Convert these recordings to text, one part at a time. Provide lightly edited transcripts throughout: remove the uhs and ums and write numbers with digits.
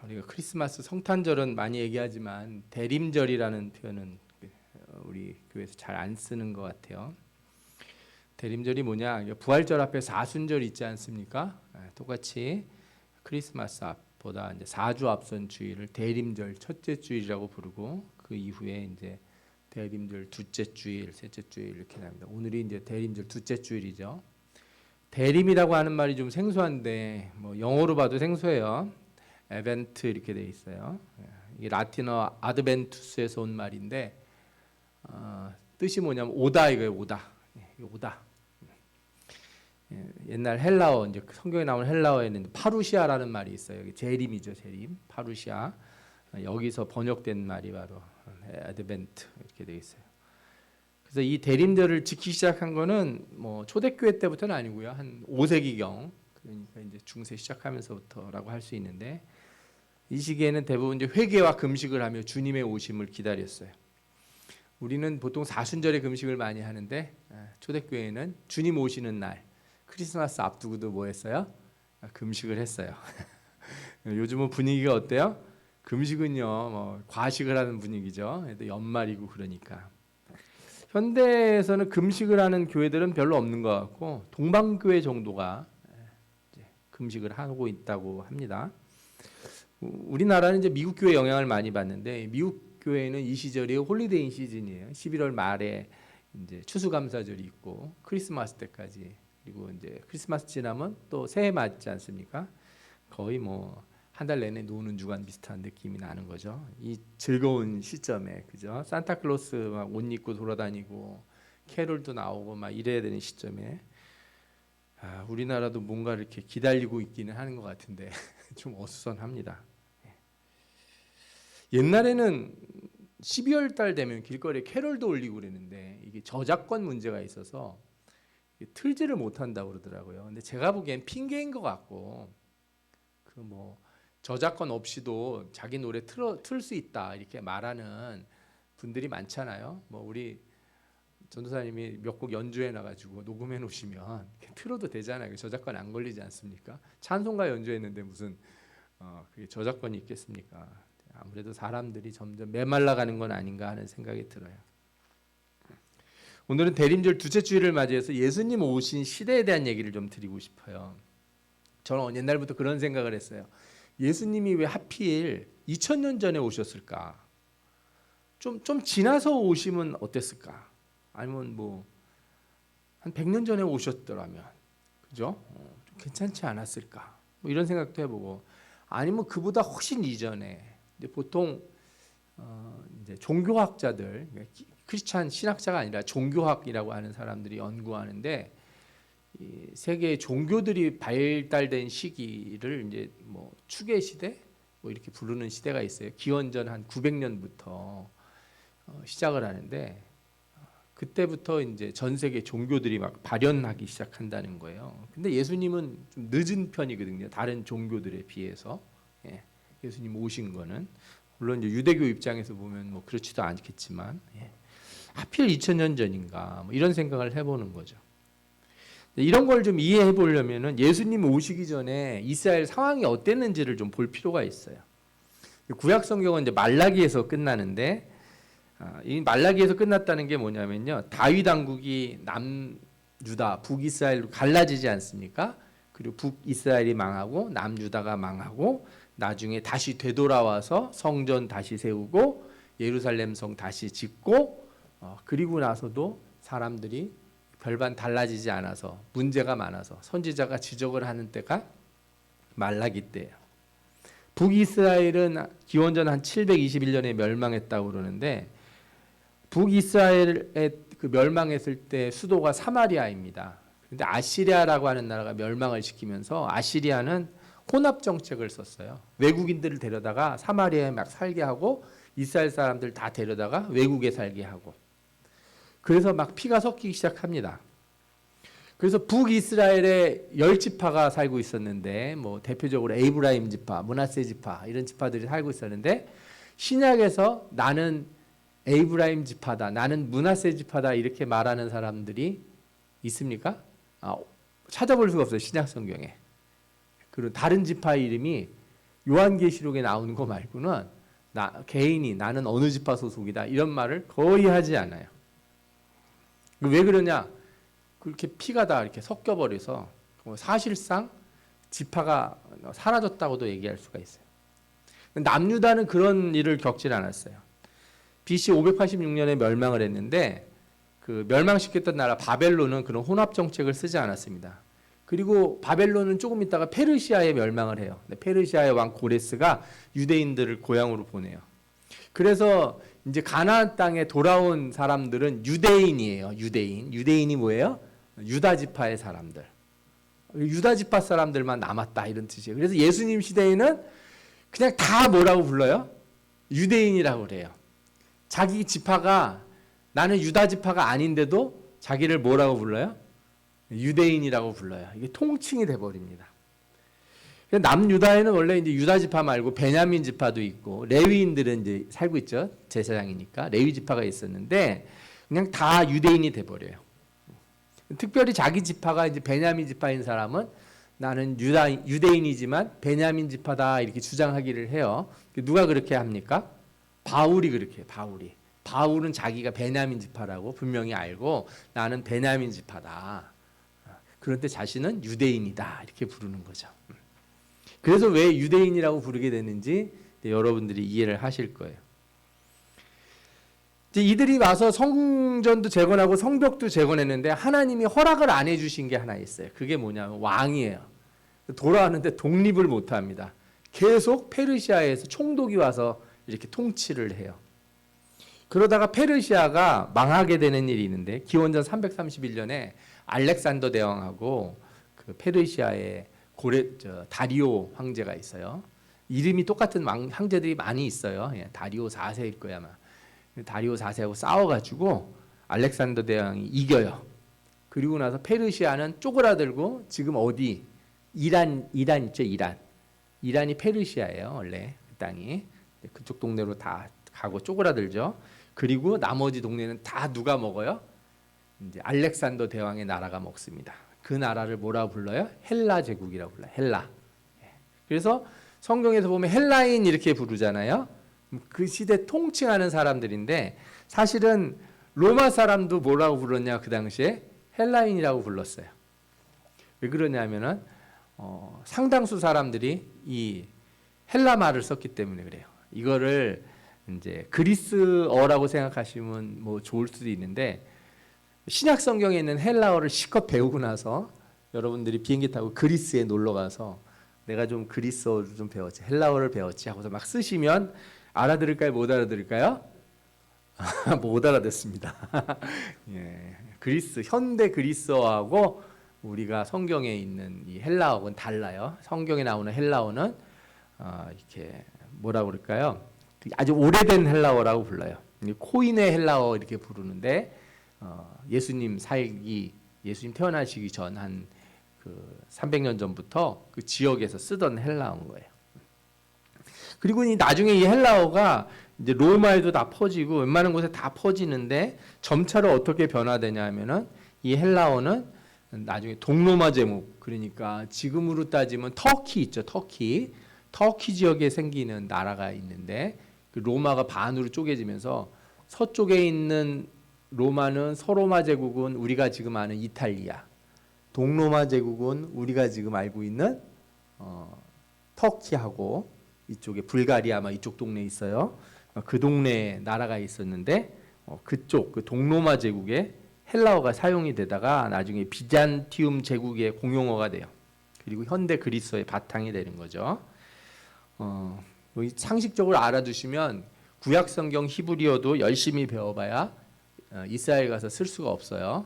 우리가 크리스마스 성탄절은 많이 얘기하지만 대림절이라는 표현은 우리 교회에서 잘 안 쓰는 것 같아요. 대림절이 뭐냐? 부활절 앞에 사순절 있지 않습니까? 똑같이 크리스마스 앞보다 이제 4주 앞선 주일을 대림절 첫째 주일이라고 부르고 그 이후에 이제 대림절 둘째 주일, 셋째 주일 이렇게 납니다. 오늘이 이제 대림절 둘째 주일이죠. 대림이라고 하는 말이 좀 생소한데 뭐 영어로 봐도 생소해요. 에벤트 이렇게 돼 있어요. 이 라틴어 아드벤투스에서 온 말인데 뜻이 뭐냐면 오다 이거예요. 오다. 오다. 옛날 헬라어 이제 성경에 나오는 헬라어에는 파루시아라는 말이 있어요. 여기 재림이죠, 재림. 파루시아. 여기서 번역된 말이 바로 아드벤트 이렇게 돼 있어요. 그래서 이 대림절을 지키기 시작한 거는 뭐 초대교회 때부터는 아니고요. 한 5세기경. 그러니까 이제 중세 시작하면서부터라고 할 수 있는데 이 시기에는 대부분 이제 회개와 금식을 하며 주님의 오심을 기다렸어요. 우리는 보통 사순절에 금식을 많이 하는데 초대교회는 주님 오시는 날 크리스마스 앞두고도 뭐 했어요? 금식을 했어요. 요즘은 분위기가 어때요? 금식은요 뭐 과식을 하는 분위기죠. 연말이고 그러니까. 현대에서는 금식을 하는 교회들은 별로 없는 것 같고 동방교회 정도가 금식을 하고 있다고 합니다. 우리나라는 이제 미국 교회 영향을 많이 받는데 미국 교회는 이 시절이 홀리데이 시즌이에요. 11월 말에 이제 추수감사절이 있고 크리스마스 때까지 그리고 이제 크리스마스 지나면 또 새해 맞지 않습니까? 거의 뭐 한 달 내내 노는 주간 비슷한 느낌이 나는 거죠. 이 즐거운 시점에 그죠? 산타클로스 막 옷 입고 돌아다니고 캐롤도 나오고 막 이래야 되는 시점에 우리나라도 뭔가 이렇게 기다리고 있기는 하는 것 같은데 좀 어수선합니다. 옛날에는 12월 달 되면 길거리에 캐롤도 올리고 그랬는데 이게 저작권 문제가 있어서 틀지를 못한다고 그러더라고요. 근데 제가 보기엔 핑계인 것 같고 그 뭐 저작권 없이도 자기 노래 틀 수 있다 이렇게 말하는 분들이 많잖아요. 뭐 우리 전도사님이 몇 곡 연주해 놔가지고 녹음해 놓으시면 틀어도 되잖아요. 저작권 안 걸리지 않습니까? 찬송가 연주했는데 무슨 그게 저작권이 있겠습니까? 아무래도 사람들이 점점 메말라가는 건 아닌가 하는 생각이 들어요. 오늘은 대림절 둘째 주일을 맞이해서 예수님 오신 시대에 대한 얘기를 좀 드리고 싶어요. 저는 옛날부터 그런 생각을 했어요. 예수님이 왜 하필 2000년 전에 오셨을까? 좀 지나서 오시면 어땠을까? 아니면 뭐 한 100년 전에 오셨더라면 그죠? 좀 괜찮지 않았을까? 뭐 이런 생각도 해보고 아니면 그보다 훨씬 이전에 보통 이제 종교학자들 크리스찬 신학자가 아니라 종교학이라고 하는 사람들이 연구하는데 이 세계의 종교들이 발달된 시기를 이제 뭐 추계 시대 뭐 이렇게 부르는 시대가 있어요. 기원전 한 900년부터 시작을 하는데 그때부터 이제 전 세계 종교들이 막 발현하기 시작한다는 거예요. 근데 예수님은 좀 늦은 편이거든요. 다른 종교들에 비해서. 예수님 오신 거는 물론 이제 유대교 입장에서 보면 뭐 그렇지도 않겠지만 하필 2000년 전인가 뭐 이런 생각을 해보는 거죠. 이런 걸 좀 이해해 보려면은 예수님 오시기 전에 이스라엘 상황이 어땠는지를 좀 볼 필요가 있어요. 구약 성경은 이제 말라기에서 끝나는데 이 말라기에서 끝났다는 게 뭐냐면요. 다윗 왕국이 남유다, 북이스라엘로 갈라지지 않습니까? 그리고 북이스라엘이 망하고 남유다가 망하고 나중에 다시 되돌아와서 성전 다시 세우고 예루살렘 성 다시 짓고 그리고 나서도 사람들이 별반 달라지지 않아서 문제가 많아서 선지자가 지적을 하는 때가 말라기 때예요. 북이스라엘은 기원전 한 721년에 멸망했다고 그러는데 북이스라엘의 그 멸망했을 때 수도가 사마리아입니다. 그런데 아시리아라고 하는 나라가 멸망을 시키면서 아시리아는 혼합 정책을 썼어요. 외국인들을 데려다가 사마리아에 막 살게 하고 이스라엘 사람들 다 데려다가 외국에 살게 하고 그래서 막 피가 섞이기 시작합니다. 그래서 북이스라엘에 10지파가 살고 있었는데 뭐 대표적으로 에이브라임 지파, 므낫세 지파 이런 지파들이 살고 있었는데 신약에서 나는 에이브라임 지파다, 나는 므낫세 지파다 이렇게 말하는 사람들이 있습니까? 찾아볼 수가 없어요. 신약 성경에. 그리고 다른 지파 이름이 요한계시록에 나오는 거 말고는 개인이 나는 어느 지파 소속이다 이런 말을 거의 하지 않아요. 왜 그러냐? 그렇게 피가 다 이렇게 섞여버려서 사실상 지파가 사라졌다고도 얘기할 수가 있어요. 남유다는 그런 일을 겪질 않았어요. BC 586년에 멸망을 했는데 그 멸망시켰던 나라 바벨론은 그런 혼합 정책을 쓰지 않았습니다. 그리고 바벨론은 조금 있다가 페르시아에 멸망을 해요. 페르시아의 왕 고레스가 유대인들을 고향으로 보내요. 그래서 이제 가나안 땅에 돌아온 사람들은 유대인이에요. 유대인이 뭐예요? 유다 지파의 사람들. 유다 지파 사람들만 남았다 이런 뜻이에요. 그래서 예수님 시대에는 그냥 다 뭐라고 불러요? 유대인이라고 그래요. 자기 지파가 나는 유다 지파가 아닌데도 자기를 뭐라고 불러요? 유대인이라고 불러요. 이게 통칭이 돼 버립니다. 남유다에는 원래 이제 유다 지파 말고 베냐민 지파도 있고 레위인들은 이제 살고 있죠. 제사장이니까 레위 지파가 있었는데 그냥 다 유대인이 돼 버려요. 특별히 자기 지파가 이제 베냐민 지파인 사람은 나는 유대인이지만 베냐민 지파다 이렇게 주장하기를 해요. 누가 그렇게 합니까? 바울이 그렇게 해요. 바울은 자기가 베냐민 지파라고 분명히 알고 나는 베냐민 지파다. 그런데 자신은 유대인이다 이렇게 부르는 거죠. 그래서 왜 유대인이라고 부르게 되는지 여러분들이 이해를 하실 거예요. 이들이 와서 성전도 재건하고 성벽도 재건했는데 하나님이 허락을 안 해주신 게 하나 있어요. 그게 뭐냐면 왕이에요. 돌아왔는데 독립을 못합니다. 계속 페르시아에서 총독이 와서 이렇게 통치를 해요. 그러다가 페르시아가 망하게 되는 일이 있는데 기원전 331년에 알렉산더 대왕하고 그 페르시아의 다리오 황제가 있어요. 이름이 똑같은 황제들이 많이 있어요. 다리오 4세일 거야 아마. 다리오 4세하고 싸워가지고 알렉산더 대왕이 이겨요. 그리고 나서 페르시아는 쪼그라들고 지금 어디 이란 있죠. 이란이 페르시아예요. 원래 그 땅이 그쪽 동네로 다 가고 쪼그라들죠. 그리고 나머지 동네는 다 누가 먹어요? 이제 알렉산더 대왕의 나라가 먹습니다. 그 나라를 뭐라고 불러요? 헬라 제국이라고 불러요. 헬라. 그래서 성경에서 보면 헬라인 이렇게 부르잖아요. 그 시대 통칭하는 사람들인데 사실은 로마 사람도 뭐라고 불렀냐 그 당시에 헬라인이라고 불렀어요. 왜 그러냐면은 상당수 사람들이 이 헬라 말을 썼기 때문에 그래요. 이거를 이제 그리스어라고 생각하시면 뭐 좋을 수도 있는데 신약 성경에 있는 헬라어를 실컷 배우고 나서 여러분들이 비행기 타고 그리스에 놀러 가서 내가 좀 그리스어를 좀 배웠지, 헬라어를 배웠지 하고서 막 쓰시면 알아들을까요? 못 알아들을까요? 못 알아듣습니다. 예, 현대 그리스어하고 우리가 성경에 있는 이 헬라어는 달라요. 성경에 나오는 헬라어는 이렇게 뭐라고 그럴까요? 아주 오래된 헬라어라고 불러요. 코인의 헬라어 이렇게 부르는데 예수님 태어나시기 전 한 그 300년 전부터 그 지역에서 쓰던 헬라어인 거예요. 그리고 나중에 이 헬라어가 이제 로마에도 다 퍼지고 웬만한 곳에 다 퍼지는데 점차로 어떻게 변화되냐면은 이 헬라어는 나중에 동로마 제국, 그러니까 지금으로 따지면 터키 있죠. 터키 지역에 생기는 나라가 있는데 그 로마가 반으로 쪼개지면서 서쪽에 있는 로마는 서로마 제국은 우리가 지금 아는 이탈리아, 동로마 제국은 우리가 지금 알고 있는 터키하고 이쪽에 불가리아 막 이쪽 동네에 있어요. 그 동네에 나라가 있었는데 그쪽 그 동로마 제국에 헬라어가 사용이 되다가 나중에 비잔티움 제국의 공용어가 돼요. 그리고 현대 그리스어의 바탕이 되는 거죠. 상식적으로 알아두시면 구약 성경 히브리어도 열심히 배워봐야 이스라엘 가서 쓸 수가 없어요.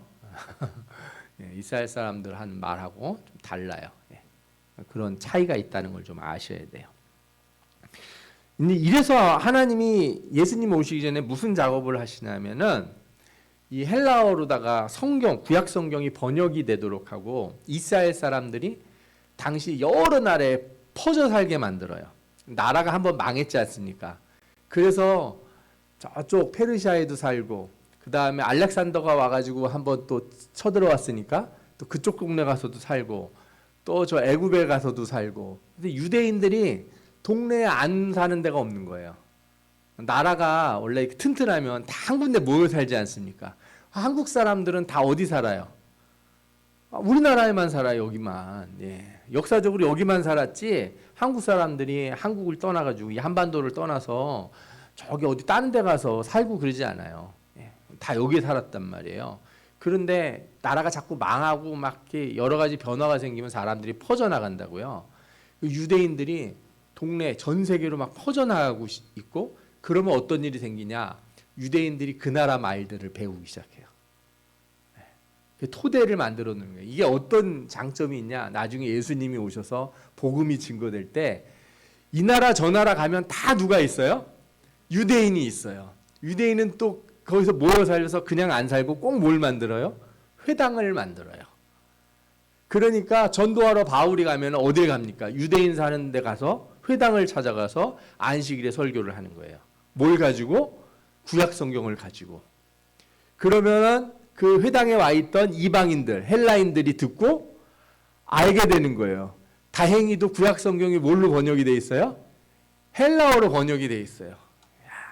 이스라엘 사람들 하는 말하고 좀 달라요. 그런 차이가 있다는 걸 좀 아셔야 돼요. 근데 이래서 하나님이 예수님 오시기 전에 무슨 작업을 하시냐면은 이 헬라어로다가 구약 성경이 번역이 되도록 하고 이스라엘 사람들이 당시 여러 나라에 퍼져 살게 만들어요. 나라가 한번 망했지 않습니까? 그래서 저쪽 페르시아에도 살고 그 다음에 알렉산더가 와가지고 한번 또 쳐들어왔으니까 또 그쪽 동네 가서도 살고 또 저 애굽에 가서도 살고. 근데 유대인들이 동네에 안 사는 데가 없는 거예요. 나라가 원래 튼튼하면 다 한 군데 모여 살지 않습니까? 한국 사람들은 다 어디 살아요? 우리나라에만 살아요, 여기만. 예. 역사적으로 여기만 살았지 한국 사람들이 한국을 떠나가지고 이 한반도를 떠나서 저기 어디 다른 데 가서 살고 그러지 않아요. 예. 다 여기에 살았단 말이에요. 그런데 나라가 자꾸 망하고 막 이렇게 여러 가지 변화가 생기면 사람들이 퍼져나간다고요. 유대인들이 동네 전 세계로 막 퍼져나가고 있고, 그러면 어떤 일이 생기냐? 유대인들이 그 나라 말들을 배우기 시작해요. 토대를 만들어 놓는 거예요. 이게 어떤 장점이 있냐? 나중에 예수님이 오셔서 복음이 증거될 때 이 나라 저 나라 가면 다 누가 있어요? 유대인이 있어요. 유대인은 또 거기서 모여 살려서 그냥 안 살고 꼭 뭘 만들어요? 회당을 만들어요. 그러니까 전도하러 바울이 가면 어딜 갑니까? 유대인 사는 데 가서 회당을 찾아가서 안식일에 설교를 하는 거예요. 뭘 가지고? 구약 성경을 가지고. 그러면은 그 회당에 와 있던 이방인들, 헬라인들이 듣고 알게 되는 거예요. 다행히도 구약 성경이 뭘로 번역이 돼 있어요? 헬라어로 번역이 돼 있어요.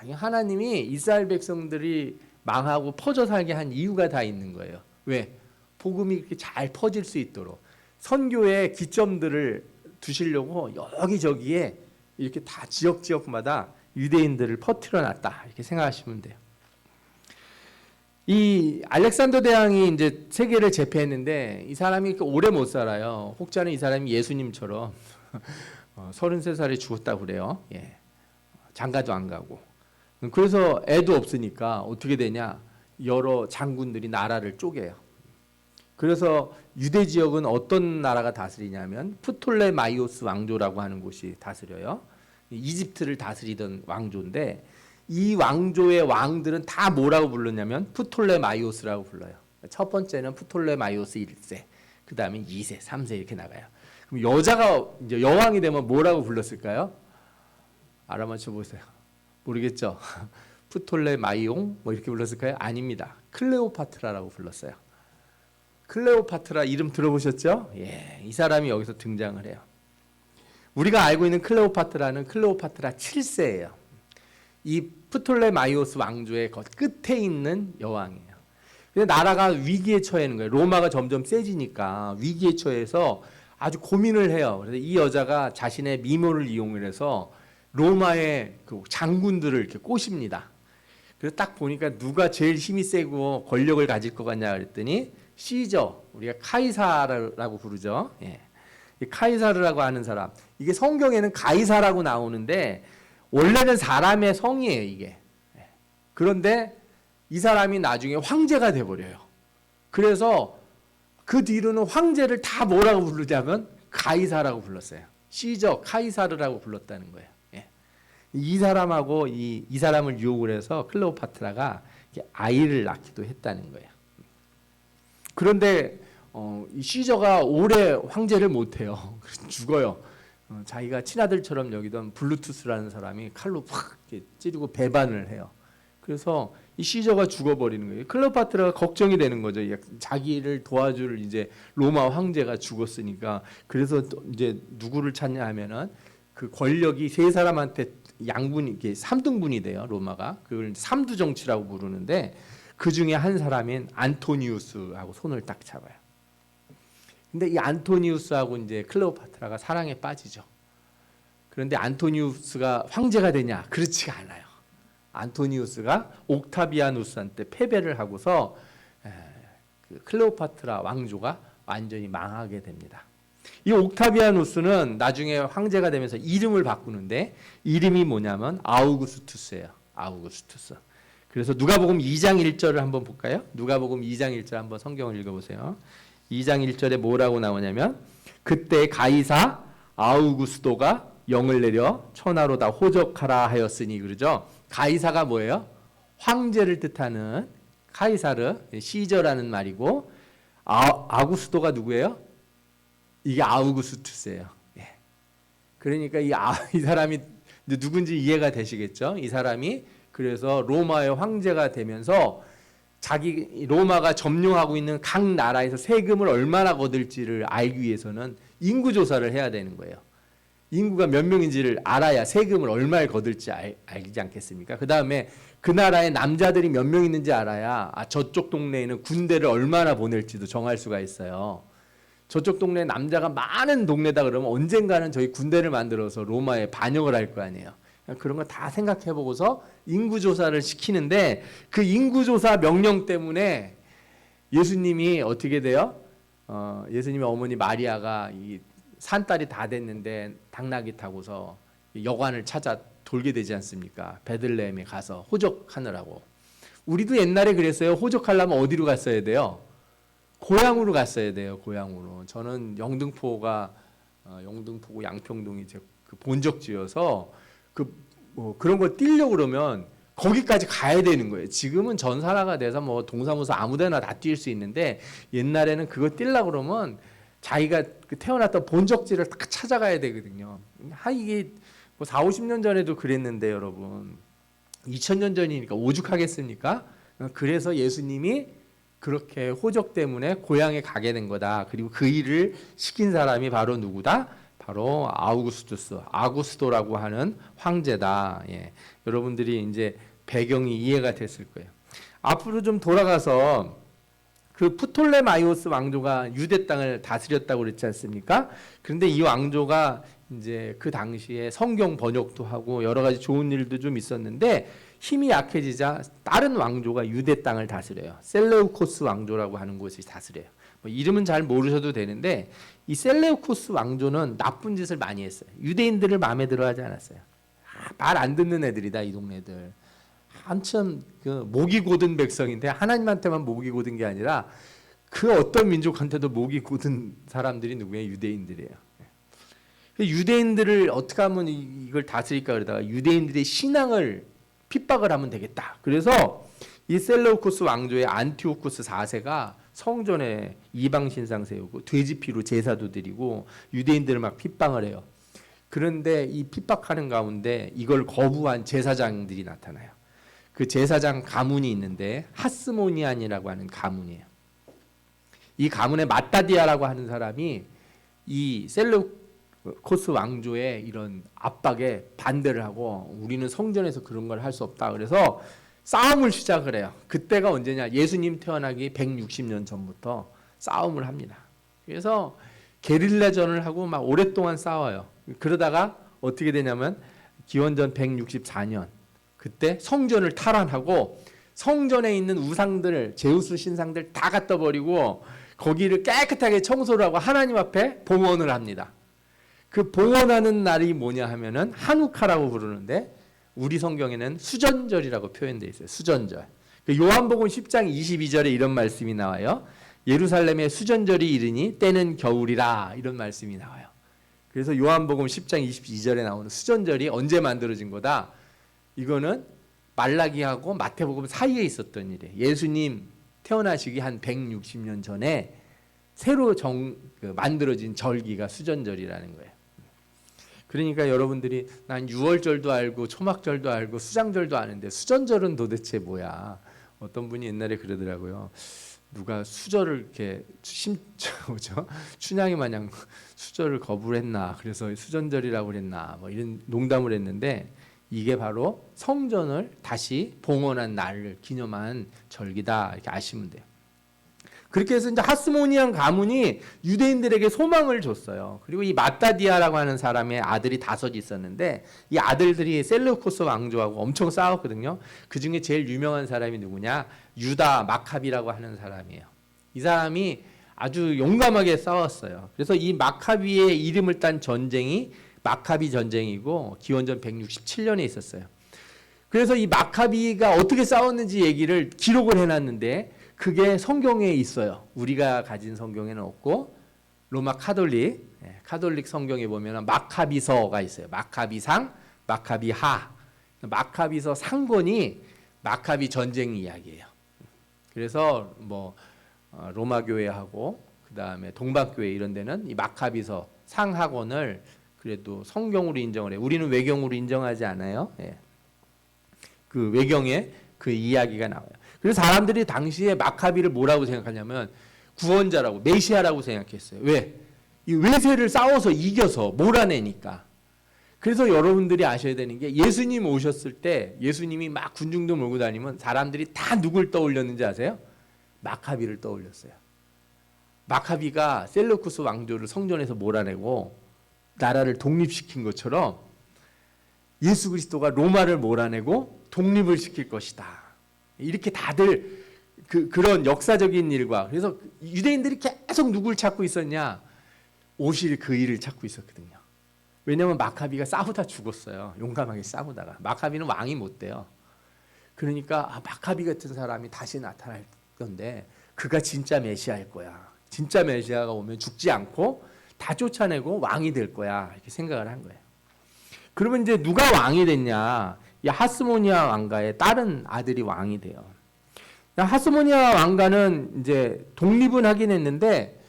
야, 하나님이 이스라엘 백성들이 망하고 퍼져 살게 한 이유가 다 있는 거예요. 왜? 복음이 이렇게 잘 퍼질 수 있도록 선교의 기점들을 두시려고 여기저기에 이렇게 다 지역마다 유대인들을 퍼뜨려 놨다, 이렇게 생각하시면 돼요. 이 알렉산더 대왕이 이제 세계를 제패했는데 이 사람이 이렇게 오래 못 살아요. 혹자는 이 사람이 예수님처럼 33살에 죽었다고 그래요. 예. 장가도 안 가고. 그래서 애도 없으니까 어떻게 되냐? 여러 장군들이 나라를 쪼개요. 그래서 유대 지역은 어떤 나라가 다스리냐면 프톨레마이오스 왕조라고 하는 곳이 다스려요. 이집트를 다스리던 왕조인데 이 왕조의 왕들은 다 뭐라고 불렀냐면 프톨레마이오스라고 불러요. 첫 번째는 프톨레마이오스 1세, 그 다음에 2세, 3세 이렇게 나가요. 그럼 여자가 이제 여왕이 되면 뭐라고 불렀을까요? 알아맞혀 보세요. 모르겠죠? 프톨레마이옹 뭐 이렇게 불렀을까요? 아닙니다. 클레오파트라라고 불렀어요. 클레오파트라 이름 들어보셨죠? 예, 이 사람이 여기서 등장을 해요. 우리가 알고 있는 클레오파트라는 클레오파트라 7세예요. 이 프톨레마이오스 왕조의 끝에 있는 여왕이에요. 근데 나라가 위기에 처해는 거예요. 로마가 점점 세지니까 위기에 처해서 아주 고민을 해요. 그래서 이 여자가 자신의 미모를 이용해서 로마의 그 장군들을 이렇게 꼬십니다. 그래서 딱 보니까 누가 제일 힘이 세고 권력을 가질 것 같냐 그랬더니 시저, 우리가 카이사르라고 부르죠. 예. 카이사르라고 하는 사람. 이게 성경에는 가이사라고 나오는데 원래는 사람의 성이에요, 이게. 그런데 이 사람이 나중에 황제가 돼버려요. 그래서 그 뒤로는 황제를 다 뭐라고 부르자면 가이사라고 불렀어요. 시저, 카이사르라고 불렀다는 거예요. 예. 이 사람하고 이 사람을 유혹을 해서 클레오파트라가 아이를 낳기도 했다는 거예요. 그런데 이 시저가 오래 황제를 못해요. 죽어요. 자기가 친아들처럼 여기던 블루투스라는 사람이 칼로 팍 찌르고 배반을 해요. 그래서 이 시저가 죽어버리는 거예요. 클레오파트라가 걱정이 되는 거죠. 자기를 도와줄 이제 로마 황제가 죽었으니까. 그래서 이제 누구를 찾냐 하면은 그 권력이 세 사람한테 양분이 이게 3등분이 돼요. 로마가 그걸 3두 정치라고 부르는데 그 중에 한 사람인 안토니우스하고 손을 딱 잡아요. 근데 이 안토니우스하고 이제 클레오파트라가 사랑에 빠지죠. 그런데 안토니우스가 황제가 되냐? 그렇지가 않아요. 안토니우스가 옥타비아누스한테 패배를 하고서 그 클레오파트라 왕조가 완전히 망하게 됩니다. 이 옥타비아누스는 나중에 황제가 되면서 이름을 바꾸는데 이름이 뭐냐면 아우구스투스예요. 아우구스투스. 그래서 누가복음 2장 1절을 한번 볼까요? 누가복음 2장 1절 한번 성경을 읽어보세요. 2장 1절에 뭐라고 나오냐면 그때 가이사 아우구스도가 영을 내려 천하로 다 호적하라 하였으니, 그러죠. 가이사가 뭐예요? 황제를 뜻하는 카이사르, 시저라는 말이고 아구스도가 누구예요? 이게 아우구스투스예요. 예. 그러니까 이 사람이 누군지 이해가 되시겠죠? 이 사람이 그래서 로마의 황제가 되면서 자기 로마가 점령하고 있는 각 나라에서 세금을 얼마나 거둘지를 알기 위해서는 인구 조사를 해야 되는 거예요. 인구가 몇 명인지를 알아야 세금을 얼마를 거둘지 알지 않겠습니까? 그 다음에 그 나라에 남자들이 몇 명 있는지 알아야 저쪽 동네에는 군대를 얼마나 보낼지도 정할 수가 있어요. 저쪽 동네에 남자가 많은 동네다 그러면 언젠가는 저희 군대를 만들어서 로마에 반역을 할 거 아니에요. 그런 거 다 생각해 보고서 인구조사를 시키는데 그 인구조사 명령 때문에 예수님이 어떻게 돼요? 예수님의 어머니 마리아가 이 산딸이 다 됐는데 당나귀 타고서 여관을 찾아 돌게 되지 않습니까? 베들레헴에 가서 호적하느라고. 우리도 옛날에 그랬어요. 호적하려면 어디로 갔어야 돼요? 고향으로 갔어야 돼요. 고향으로. 저는 영등포고 양평동이 제 그 본적지여서 그런 거 뛰려고 그러면 거기까지 가야 되는 거예요. 지금은 전산화가 돼서 뭐 동사무소 아무데나 다 뛸 수 있는데 옛날에는 그거 뛰려고 그러면 자기가 태어났던 본적지를 딱 찾아가야 되거든요. 이게 뭐 4, 50년 전에도 그랬는데 여러분 2000년 전이니까 오죽하겠습니까? 그래서 예수님이 그렇게 호적 때문에 고향에 가게 된 거다. 그리고 그 일을 시킨 사람이 바로 누구다? 바로 아구스도라고 하는 황제다. 예. 여러분들이 이제 배경이 이해가 됐을 거예요. 앞으로 좀 돌아가서 그 프톨레마이오스 왕조가 유대 땅을 다스렸다고 그랬지 않습니까? 그런데 이 왕조가 이제 그 당시에 성경 번역도 하고 여러 가지 좋은 일도 좀 있었는데 힘이 약해지자 다른 왕조가 유대 땅을 다스려요. 셀레우코스 왕조라고 하는 곳이 다스려요. 뭐 이름은 잘 모르셔도 되는데 이 셀레우코스 왕조는 나쁜 짓을 많이 했어요. 유대인들을 마음에 들어하지 않았어요. 말 안 듣는 애들이다 이 동네들. 한참 그 목이 곧은 백성인데 하나님한테만 목이 곧은 게 아니라 그 어떤 민족한테도 목이 곧은 사람들이 누구예요? 유대인들이에요. 유대인들을 어떻게 하면 이걸 다스릴까 그러다가 유대인들의 신앙을 핍박을 하면 되겠다. 그래서 이 셀레우코스 왕조의 안티오코스 4세가 성전에 이방 신상 세우고 돼지 피로 제사도 드리고 유대인들을 막 핍박을 해요. 그런데 이 핍박하는 가운데 이걸 거부한 제사장들이 나타나요. 그 제사장 가문이 있는데 하스모니안이라고 하는 가문이에요. 이 가문의 마따디아라고 하는 사람이 이 셀레우코스 왕조의 이런 압박에 반대를 하고 우리는 성전에서 그런 걸 할 수 없다. 그래서 싸움을 시작을 해요. 그때가 언제냐? 예수님 태어나기 160년 전부터 싸움을 합니다. 그래서 게릴라전을 하고 막 오랫동안 싸워요. 그러다가 어떻게 되냐면 기원전 164년 그때 성전을 탈환하고 성전에 있는 우상들, 제우스 신상들 다 갖다 버리고 거기를 깨끗하게 청소를 하고 하나님 앞에 봉헌을 합니다. 그 봉헌하는 날이 뭐냐 하면은 한우카라고 부르는데 우리 성경에는 수전절이라고 표현되어 있어요. 수전절. 요한복음 10장 22절에 이런 말씀이 나와요. 예루살렘의 수전절이 이르니 때는 겨울이라 이런 말씀이 나와요. 그래서 요한복음 10장 22절에 나오는 수전절이 언제 만들어진 거다? 이거는 말라기하고 마태복음 사이에 있었던 일이에요. 예수님 태어나시기 한 160년 전에 새로 만들어진 절기가 수전절이라는 거예요. 그러니까 여러분들이 난 유월절도 알고 초막절도 알고 수장절도 아는데 수전절은 도대체 뭐야? 어떤 분이 옛날에 그러더라고요. 누가 수절을 이렇게 춘향이 마냥 수절을 거부를 했나? 그래서 수전절이라고 그랬나? 뭐 이런 농담을 했는데 이게 바로 성전을 다시 봉헌한 날을 기념한 절기다 이렇게 아시면 돼요. 그렇게 해서 이제 하스모니안 가문이 유대인들에게 소망을 줬어요. 그리고 이 마따디아라고 하는 사람의 아들이 5이 있었는데 이 아들들이 셀레우코스 왕조하고 엄청 싸웠거든요. 그 중에 제일 유명한 사람이 누구냐? 유다 마카비라고 하는 사람이에요. 이 사람이 아주 용감하게 싸웠어요. 그래서 이 마카비의 이름을 딴 전쟁이 마카비 전쟁이고 기원전 167년에 있었어요. 그래서 이 마카비가 어떻게 싸웠는지 얘기를 기록을 해놨는데 그게 성경에 있어요. 우리가 가진 성경에는 없고 로마 카톨릭 성경에 보면 마카비서가 있어요. 마카비상, 마카비하. 마카비서 상권이 마카비 전쟁 이야기예요. 그래서 뭐 로마 교회하고 그다음에 동방 교회 이런 데는 이 마카비서 상학원을 그래도 성경으로 인정을 해요. 우리는 외경으로 인정하지 않아요. 그 외경에 그 이야기가 나와요. 그래서 사람들이 당시에 마카비를 뭐라고 생각하냐면 구원자라고 메시아라고 생각했어요. 왜? 이 외세를 싸워서 이겨서 몰아내니까 그래서 여러분들이 아셔야 되는 게 예수님 오셨을 때 예수님이 막 군중도 몰고 다니면 사람들이 다 누굴 떠올렸는지 아세요? 마카비를 떠올렸어요. 마카비가 셀루쿠스 왕조를 성전에서 몰아내고 나라를 독립시킨 것처럼 예수 그리스도가 로마를 몰아내고 독립을 시킬 것이다. 이렇게 다들 그런 역사적인 일과 그래서 유대인들이 계속 누굴 찾고 있었냐? 오실 그 일을 찾고 있었거든요. 왜냐하면 마카비가 싸우다 죽었어요. 용감하게 싸우다가. 마카비는 왕이 못 돼요. 그러니까 마카비 같은 사람이 다시 나타날 건데 그가 진짜 메시아일 거야. 진짜 메시아가 오면 죽지 않고 다 쫓아내고 왕이 될 거야. 이렇게 생각을 한 거예요. 그러면 이제 누가 왕이 됐냐? 이 하스모니아 왕가의 다른 아들이 왕이 돼요. 하스모니아 왕가는 이제 독립은 하긴 했는데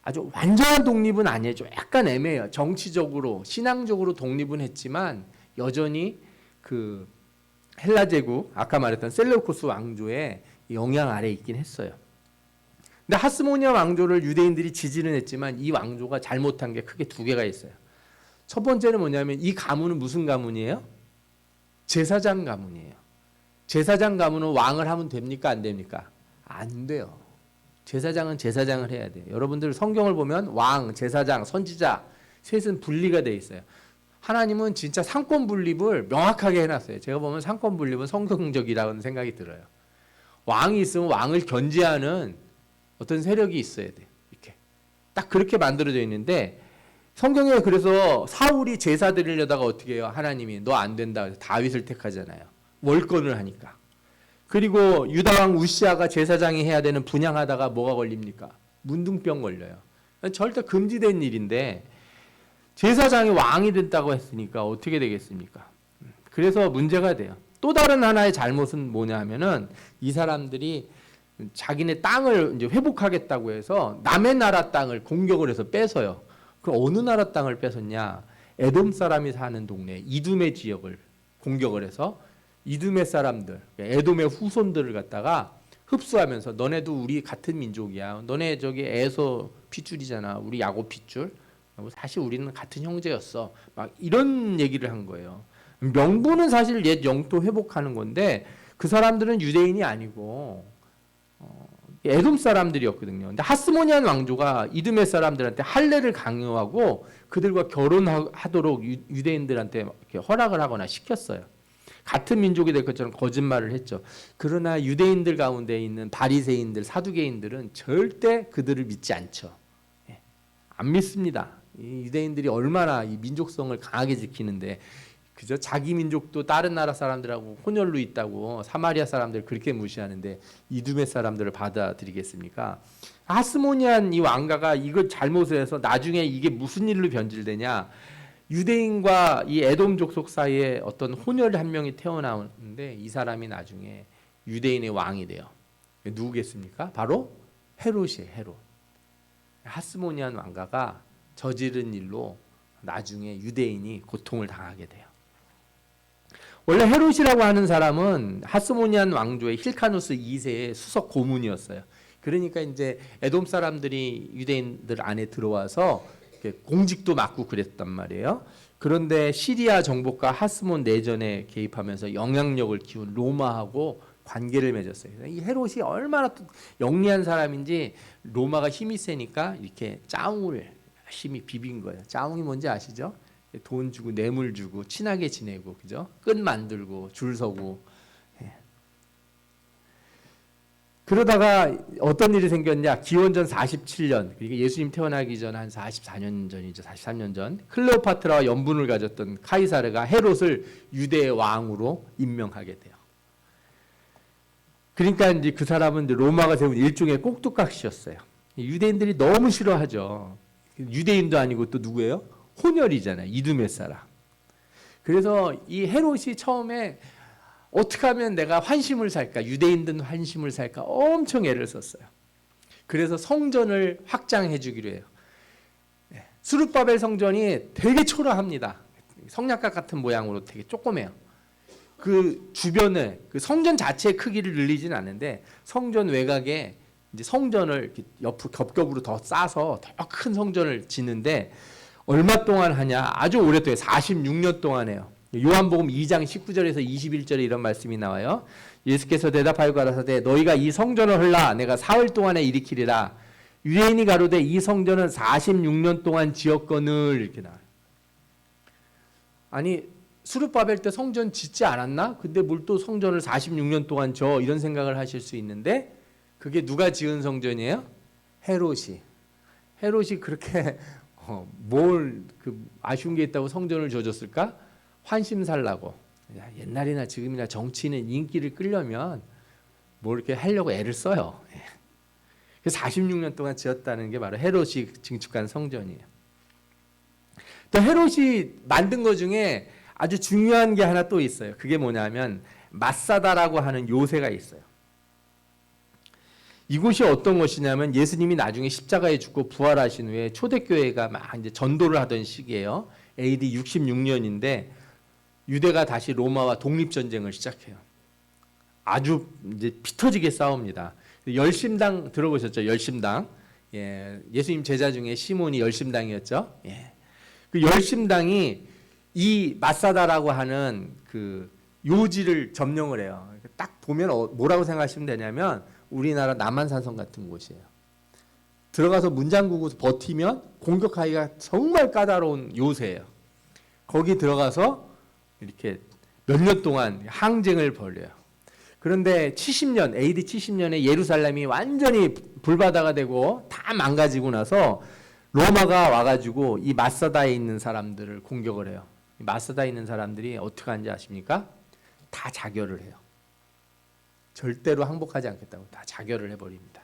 아주 완전한 독립은 아니에요. 좀 약간 애매해요. 정치적으로, 신앙적으로 독립은 했지만 여전히 그 헬라 제국, 아까 말했던 셀레우코스 왕조의 영향 아래에 있긴 했어요. 근데 하스모니아 왕조를 유대인들이 지지는 했지만 이 왕조가 잘못한 게 크게 두 개가 있어요. 첫 번째는 뭐냐면 이 가문은 무슨 가문이에요? 제사장 가문이에요. 제사장 가문은 왕을 하면 됩니까? 안 됩니까? 안 돼요. 제사장은 제사장을 해야 돼요. 여러분들 성경을 보면 왕, 제사장, 선지자 셋은 분리가 돼 있어요. 하나님은 진짜 상권 분립을 명확하게 해놨어요. 제가 보면 상권 분립은 성경적이라는 생각이 들어요. 왕이 있으면 왕을 견제하는 어떤 세력이 있어야 돼요. 이렇게 딱 그렇게 만들어져 있는데 성경에 그래서 사울이 제사 드리려다가 어떻게 해요? 하나님이 너 안 된다 해서 다윗을 택하잖아요. 월권을 하니까. 그리고 유다왕 우시아가 제사장이 해야 되는 분향하다가 뭐가 걸립니까? 문둥병 걸려요. 절대 금지된 일인데 제사장이 왕이 됐다고 했으니까 어떻게 되겠습니까? 그래서 문제가 돼요. 또 다른 하나의 잘못은 뭐냐 하면은 이 사람들이 자기네 땅을 이제 회복하겠다고 해서 남의 나라 땅을 공격을 해서 뺏어요. 그럼 어느 나라 땅을 뺏었냐? 에돔 사람이 사는 동네 이두메 지역을 공격을 해서 이두메 사람들, 에돔의 후손들을 갖다가 흡수하면서 너네도 우리 같은 민족이야. 너네 저기 에서 핏줄이잖아. 우리 야곱 핏줄. 사실 우리는 같은 형제였어. 막 이런 얘기를 한 거예요. 명분은 사실 옛 영토 회복하는 건데 그 사람들은 유대인이 아니고 에돔 사람들이었거든요. 근데 하스모니안 왕조가 이두메 사람들한테 할례를 강요하고 그들과 결혼하도록 유대인들한테 이렇게 허락을 하거나 시켰어요. 같은 민족이 될 것처럼 거짓말을 했죠. 그러나 유대인들 가운데 있는 바리새인들, 사두개인들은 절대 그들을 믿지 않죠. 안 믿습니다. 이 유대인들이 얼마나 이 민족성을 강하게 지키는데 그저 자기 민족도 다른 나라 사람들하고 혼혈로 있다고 사마리아 사람들 그렇게 무시하는데 이두메 사람들을 받아들이겠습니까? 하스모니안 이 왕가가 이걸 잘못을 해서 나중에 이게 무슨 일로 변질되냐? 유대인과 이 에돔 족속 사이에 어떤 혼혈 한 명이 태어나오는데 이 사람이 나중에 유대인의 왕이 돼요. 누구겠습니까? 바로 헤롯이에요. 헤롯. 하스모니안 왕가가 저지른 일로 나중에 유대인이 고통을 당하게 돼요. 원래 헤롯이라고 하는 사람은 하스모니안 왕조의 힐카누스 2세의 수석 고문이었어요. 그러니까 이제 에돔 사람들이 유대인들 안에 들어와서 공직도 맡고 그랬단 말이에요. 그런데 시리아 정복과 하스몬 내전에 개입하면서 영향력을 키운 로마하고 관계를 맺었어요. 이 헤롯이 얼마나 영리한 사람인지 로마가 힘이 세니까 이렇게 짜웅을 열심히 비빈 거예요. 짜웅이 뭔지 아시죠? 돈 주고 뇌물 주고 친하게 지내고 그죠? 끈 만들고 줄 서고. 그러다가 어떤 일이 생겼냐? 기원전 47년, 그러니까 예수님 태어나기 전 한 44년 전이죠. 43년 전. 클레오파트라와 연분을 가졌던 카이사르가 헤롯을 유대의 왕으로 임명하게 돼요. 그러니까 이제 그 사람은 이제 로마가 세운 일종의 꼭두각시였어요. 유대인들이 너무 싫어하죠. 유대인도 아니고 또 누구예요? 혼혈이잖아요. 이두메 사람. 그래서 이 헤롯이 처음에 어떻게 하면 내가 환심을 살까? 유대인들 환심을 살까? 엄청 애를 썼어요. 그래서 성전을 확장해 주기로 해요. 수르바벨 성전이 되게 초라합니다. 성냥갑 같은 모양으로 되게 조그매요. 그 주변에 그 성전 자체의 크기를 늘리진 않는데 성전 외곽에 이제 성전을 이렇게 옆 겹겹으로 더 싸서 더 큰 성전을 짓는데 얼마 동안 하냐? 아주 오랫동안 46년 동안 해요. 요한복음 2장 19절에서 21절에 이런 말씀이 나와요. 예수께서 대답하여 가라사대 너희가 이 성전을 헐라 내가 사흘 동안에 일으키리라. 유대인이 가로되 이 성전은 46년 동안 지었거늘 이렇게 나와요. 아니 수르바벨 때 성전 짓지 않았나? 근데 뭘 또 성전을 46년 동안 져 이런 생각을 하실 수 있는데 그게 누가 지은 성전이에요? 헤롯이. 헤롯이 그렇게 뭘 아쉬운 게 있다고 성전을 져줬을까? 환심 살라고. 옛날이나 지금이나 정치인은 인기를 끌려면 뭐 이렇게 하려고 애를 써요. 46년 동안 지었다는 게 바로 헤롯이 증축한 성전이에요. 또 헤롯이 만든 것 중에 아주 중요한 게 하나 또 있어요. 그게 뭐냐면 마사다라고 하는 요새가 있어요. 이곳이 어떤 것이냐면 예수님이 나중에 십자가에 죽고 부활하신 후에 초대교회가 막 이제 전도를 하던 시기예요. AD 66년인데 유대가 다시 로마와 독립전쟁을 시작해요. 아주 이제 피 터지게 싸웁니다. 열심당 들어보셨죠? 열심당. 예, 예수님 제자 중에 시몬이 열심당이었죠. 예. 그 열심당이 이 마사다라고 하는 그 요지를 점령을 해요. 딱 보면 뭐라고 생각하시면 되냐면 우리나라 남한산성 같은 곳이에요. 들어가서 문 잠그고 버티면 공격하기가 정말 까다로운 요새예요. 거기 들어가서 이렇게 몇 년 동안 항쟁을 벌여요. 그런데 70년, AD 70년에 예루살렘이 완전히 불바다가 되고 다 망가지고 나서 로마가 와가지고 이 마사다에 있는 사람들을 공격을 해요. 이 마사다에 있는 사람들이 어떻게 하는지 아십니까? 다 자결을 해요. 절대로 항복하지 않겠다고 다 자결을 해버립니다.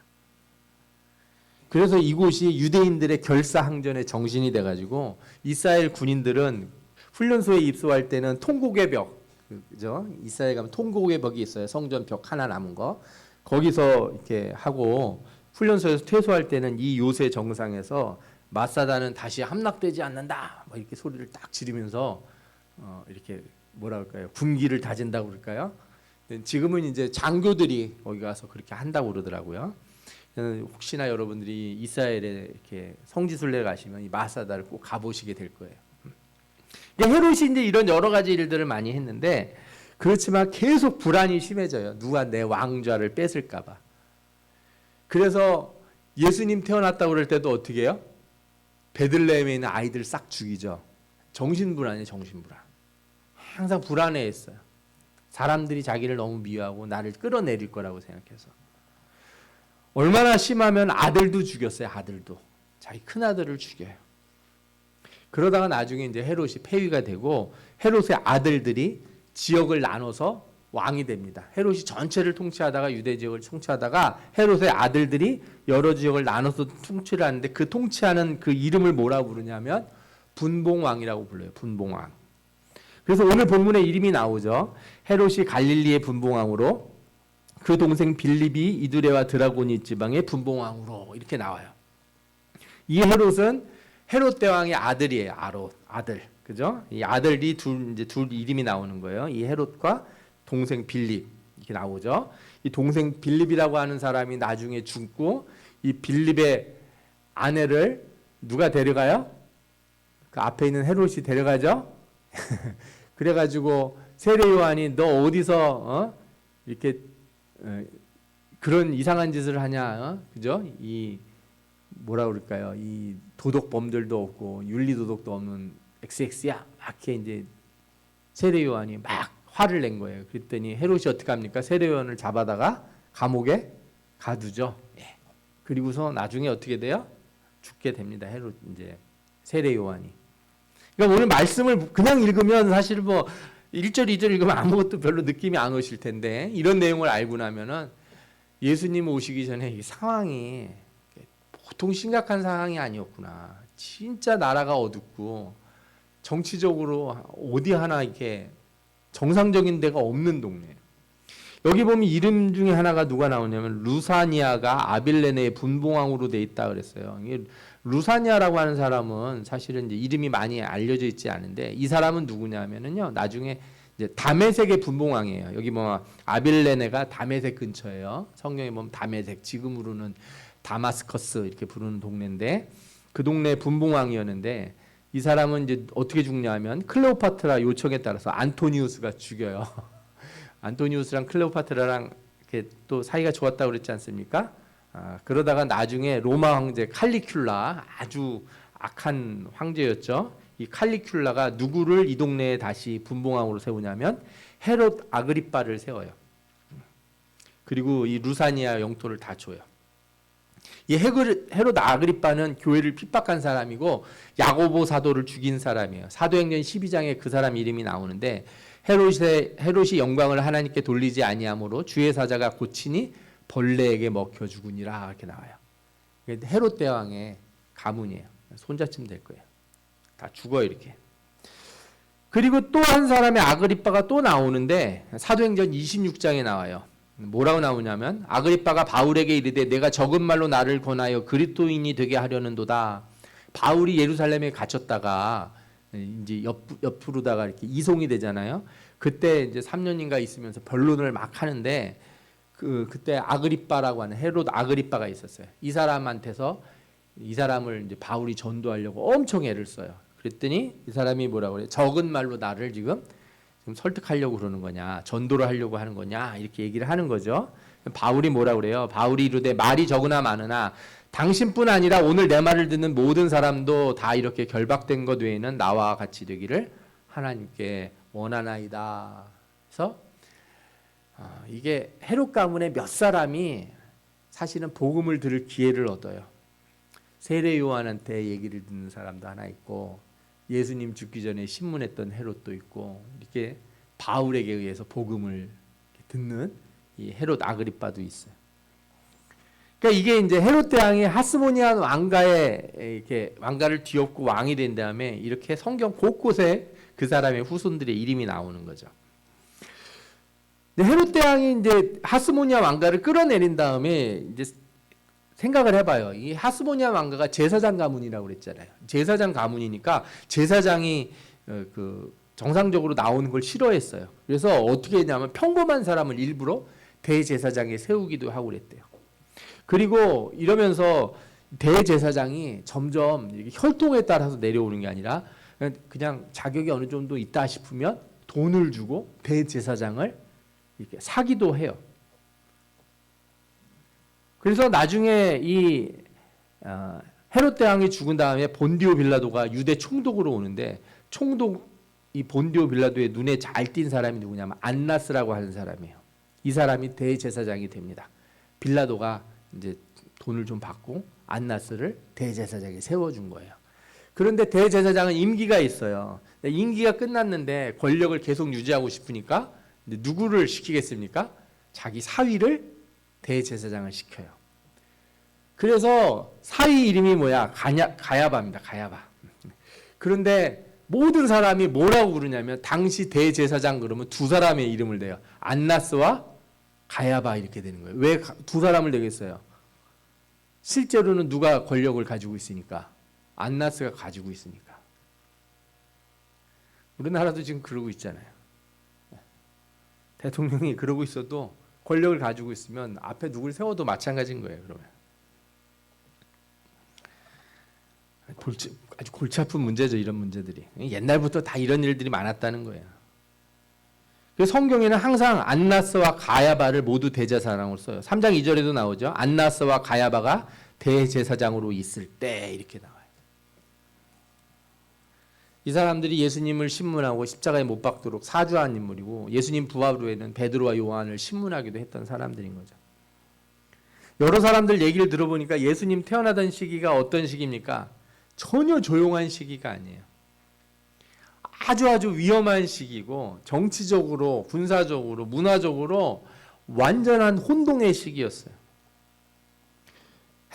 그래서 이곳이 유대인들의 결사항전의 정신이 돼가지고 이스라엘 군인들은 훈련소에 입소할 때는 통곡의 벽, 그죠? 이스라엘 가면 통곡의 벽이 있어요. 성전 벽 하나 남은 거. 거기서 이렇게 하고 훈련소에서 퇴소할 때는 이 요새 정상에서 마사다는 다시 함락되지 않는다. 뭐 이렇게 소리를 딱 지르면서 이렇게 뭐라 할까요? 군기를 다진다고 그럴까요? 지금은 이제 장교들이 거기 가서 그렇게 한다고 그러더라고요. 혹시나 여러분들이 이스라엘에 이렇게 성지순례 가시면 이 마사다를 꼭 가보시게 될 거예요. 헤롯이 이제 이런 여러 가지 일들을 많이 했는데 그렇지만 계속 불안이 심해져요. 누가 내 왕좌를 뺏을까봐. 그래서 예수님 태어났다고 그럴 때도 어떻게 해요? 베들레헴에 있는 아이들 싹 죽이죠. 정신불안이에요. 정신불안. 항상 불안해했어요. 사람들이 자기를 너무 미워하고 나를 끌어내릴 거라고 생각해서. 얼마나 심하면 아들도 죽였어요. 아들도. 자기 큰아들을 죽여요. 그러다가 나중에 이제 헤롯이 폐위가 되고 헤롯의 아들들이 지역을 나눠서 왕이 됩니다. 헤롯이 전체를 통치하다가 유대 지역을 통치하다가 헤롯의 아들들이 여러 지역을 나눠서 통치를 하는데 그 통치하는 그 이름을 뭐라고 부르냐면 분봉왕이라고 불러요. 분봉왕. 그래서 오늘 본문에 이름이 나오죠. 헤롯이 갈릴리의 분봉왕으로 그 동생 빌립이 이두레와 드라고니 지방의 분봉왕으로 이렇게 나와요. 이 헤롯은 헤롯 대왕의 아들이에요. 아들. 그죠? 이 아들이 둘 이름이 나오는 거예요. 이 헤롯과 동생 빌립 이렇게 나오죠. 이 동생 빌립이라고 하는 사람이 나중에 죽고 이 빌립의 아내를 누가 데려가요? 그 앞에 있는 헤롯이 데려가죠. 그래가지고 세례 요한이 너 어디서 이렇게 그런 이상한 짓을 하냐? 그죠? 이 뭐라 그럴까요? 이 도덕범들도 없고 윤리도덕도 없는 XX야. 막 이렇게 이제 세례 요한이 막 화를 낸 거예요. 그랬더니 헤롯이 어떻게 합니까? 세례 요한을 잡아다가 감옥에 가두죠. 예. 그리고서 나중에 어떻게 돼요? 죽게 됩니다. 헤롯 이제 세례 요한이. 그러니까 오늘 말씀을 그냥 읽으면 사실 뭐 1절, 2절 읽으면 아무것도 별로 느낌이 안 오실 텐데 이런 내용을 알고 나면은 예수님 오시기 전에 이 상황이 보통 심각한 상황이 아니었구나. 진짜 나라가 어둡고 정치적으로 어디 하나 이렇게 정상적인 데가 없는 동네. 여기 보면 이름 중에 하나가 누가 나오냐면 루사니아가 아빌레네의 분봉왕으로 돼 있다 그랬어요. 이게 루사니아라고 하는 사람은 사실은 이제 이름이 많이 알려져 있지 않은데 이 사람은 누구냐면은요. 나중에 이제 다메섹의 분봉왕이에요. 여기 뭐 아빌레네가 다메섹 근처예요. 성경에 보면 다메섹 지금으로는 다마스커스 이렇게 부르는 동네인데 그 동네 분봉왕이었는데 이 사람은 이제 어떻게 죽냐면 클레오파트라 요청에 따라서 안토니우스가 죽여요. 안토니우스랑 클레오파트라랑 이렇게 또 사이가 좋았다고 그랬지 않습니까? 그러다가 나중에 로마 황제 칼리큘라, 아주 악한 황제였죠. 이 칼리큘라가 누구를 이 동네에 다시 분봉왕으로 세우냐면 헤롯 아그리빠를 세워요. 그리고 이 루사니아 영토를 다 줘요. 이 헤롯 아그리빠는 교회를 핍박한 사람이고 야고보 사도를 죽인 사람이에요. 사도행전 12장에 그 사람 이름이 나오는데 헤롯이 영광을 하나님께 돌리지 아니하므로 주의 사자가 고치니 벌레에게 먹혀 죽으니라 이렇게 나와요. 헤롯 대왕의 가문이에요. 손자쯤 될 거예요. 다 죽어요 이렇게. 그리고 또 한 사람의 아그리빠가 또 나오는데 사도행전 26장에 나와요. 뭐라고 나오냐면 아그리빠가 바울에게 이르되 내가 적은 말로 나를 권하여 그리스도인이 되게 하려는도다. 바울이 예루살렘에 갇혔다가 이제 옆으로다가 이렇게 이송이 되잖아요. 그때 이제 3년인가 있으면서 변론을 막 하는데 그때 아그리빠라고 하는 헤롯 아그리빠가 있었어요. 이 사람한테서 이 사람을 이제 바울이 전도하려고 엄청 애를 써요. 그랬더니 이 사람이 뭐라고 그래요? 적은 말로 나를 지금 설득하려고 그러는 거냐, 전도를 하려고 하는 거냐 이렇게 얘기를 하는 거죠. 바울이 뭐라고 그래요? 바울이 이르되 말이 적으나 많으나 당신뿐 아니라 오늘 내 말을 듣는 모든 사람도 다 이렇게 결박된 것 외에는 나와 같이 되기를 하나님께 원하나이다. 그래서 이게 헤롯 가문의 몇 사람이 사실은 복음을 들을 기회를 얻어요. 세례 요한한테 얘기를 듣는 사람도 하나 있고 예수님 죽기 전에 신문했던 헤롯도 있고 이렇게 바울에게 의해서 복음을 듣는 이 헤롯 아그리빠도 있어요. 그러니까 이게 이제 헤롯 대왕이 하스모니안 왕가에 이렇게 왕가를 뒤엎고 왕이 된 다음에 이렇게 성경 곳곳에 그 사람의 후손들의 이름이 나오는 거죠. 근데 헤롯 대왕이 이제 하스모니아 왕가를 끌어내린 다음에 이제 생각을 해봐요. 이 하스모니아 왕가가 제사장 가문이라고 그랬잖아요. 제사장 가문이니까 제사장이 그 정상적으로 나오는 걸 싫어했어요. 그래서 어떻게 했냐면 평범한 사람을 일부러 대제사장에 세우기도 하고 그랬대요. 그리고 이러면서 대제사장이 점점 이렇게 혈통에 따라서 내려오는 게 아니라 그냥 자격이 어느 정도 있다 싶으면 돈을 주고 대제사장을 이렇게 사기도 해요. 그래서 나중에 이 헤롯 대왕이 죽은 다음에 본디오 빌라도가 유대 총독으로 오는데 이 본디오 빌라도의 눈에 잘 띈 사람이 누구냐면 안나스라고 하는 사람이에요. 이 사람이 대제사장이 됩니다. 빌라도가 이제 돈을 좀 받고 안나스를 대제사장에 세워준 거예요. 그런데 대제사장은 임기가 있어요. 임기가 끝났는데 권력을 계속 유지하고 싶으니까 누구를 시키겠습니까? 자기 사위를 대제사장을 시켜요. 그래서 사위 이름이 뭐야? 가야바입니다. 가야바. 그런데 모든 사람이 뭐라고 부르냐면 당시 대제사장 그러면 두 사람의 이름을 대요. 안나스와 가야바 이렇게 되는 거예요. 왜 두 사람을 대겠어요? 실제로는 누가 권력을 가지고 있으니까? 안나스가 가지고 있으니까. 우리나라도 지금 그러고 있잖아요. 대통령이 그러고 있어도 권력을 가지고 있으면 앞에 누굴 세워도 마찬가지인 거예요. 그러면 아주 골치 아픈 문제죠. 이런 문제들이 옛날부터 다 이런 일들이 많았다는 거예요. 그래서 성경에는 항상 안나스와 가야바를 모두 대제사장으로 써요. 3장 2절에도 나오죠. 안나스와 가야바가 대제사장으로 있을 때 이렇게 나와요. 이 사람들이 예수님을 신문하고 십자가에 못 박도록 사주한 인물이고 예수님 부활 후에는 베드로와 요한을 신문하기도 했던 사람들인 거죠. 여러 사람들 얘기를 들어보니까 예수님 태어나던 시기가 어떤 시기입니까? 전혀 조용한 시기가 아니에요. 아주 위험한 시기고 정치적으로, 군사적으로, 문화적으로 완전한 혼동의 시기였어요.